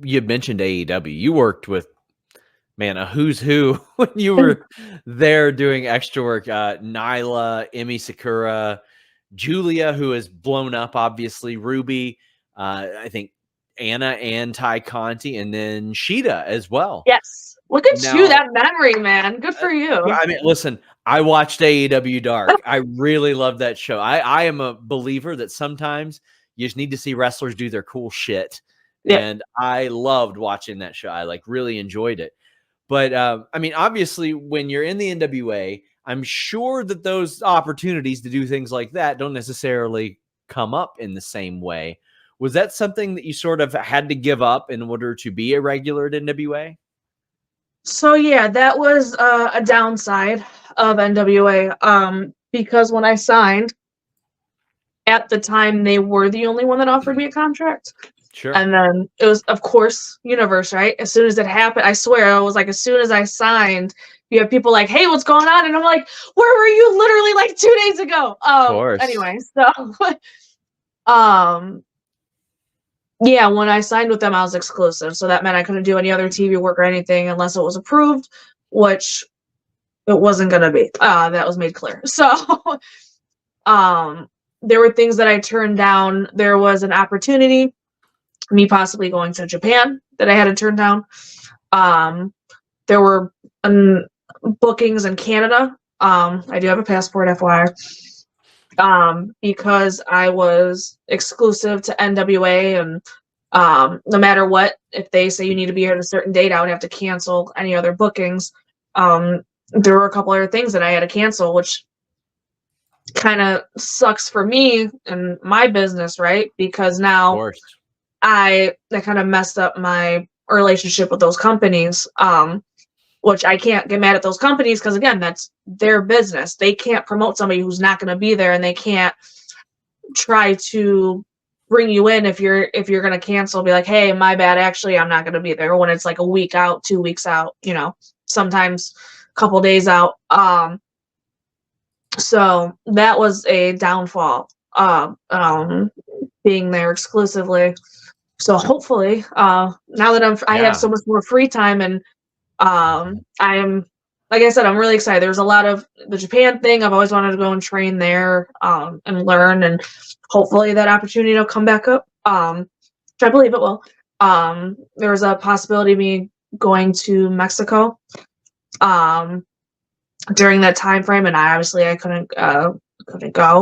you mentioned AEW. You worked with, man, a who's who when you were there doing extra work. Nyla, Emi Sakura, Julia, who has blown up, obviously, Ruby, I think Anna and Ty Conti, and then Sheeta as well. Yes. Look at you, that memory, man. Good for you. I mean, listen, I watched AEW Dark. I really love that show. I am a believer that sometimes you just need to see wrestlers do their cool shit. Yeah. And I loved watching that show. I really enjoyed it. But I mean, obviously, when you're in the NWA, I'm sure that those opportunities to do things like that don't necessarily come up in the same way. Was that something that you sort of had to give up in order to be a regular at NWA? So yeah, that was a downside of NWA. Because when I signed, at the time they were the only one that offered me a contract. Sure. And then it was, of course, Universe, right? As soon as it happened, I swear, I was like, as soon as I signed, you have people like, hey, what's going on? And I'm like, where were you literally 2 days ago? Of course. Anyway, so yeah, when I signed with them, I was exclusive. So that meant I couldn't do any other TV work or anything unless it was approved, which it wasn't going to be. That was made clear. So there were things that I turned down. There was an opportunity, me possibly going to Japan, that I had to turn down. There were bookings in Canada. I do have a passport, FYI. Because I was exclusive to NWA, and no matter what, if they say you need to be here at a certain date, I would have to cancel any other bookings. There were a couple other things that I had to cancel, which kind of sucks for me and my business, right? Because now that kind of messed up my relationship with those companies. Which I can't get mad at those companies because, again, that's their business. They can't promote somebody who's not going to be there, and they can't try to bring you in if you're going to cancel. Be like, hey, my bad, actually, I'm not going to be there, when it's like a week out, 2 weeks out, sometimes a couple days out. So that was a downfall, being there exclusively. So hopefully, now that I have so much more free time, and I am, like I said, I'm really excited. There's a lot of the Japan thing. I've always wanted to go and train there, and learn, and hopefully that opportunity will come back up. Which I believe it will. There was a possibility of me going to Mexico, during that time frame, and I couldn't go.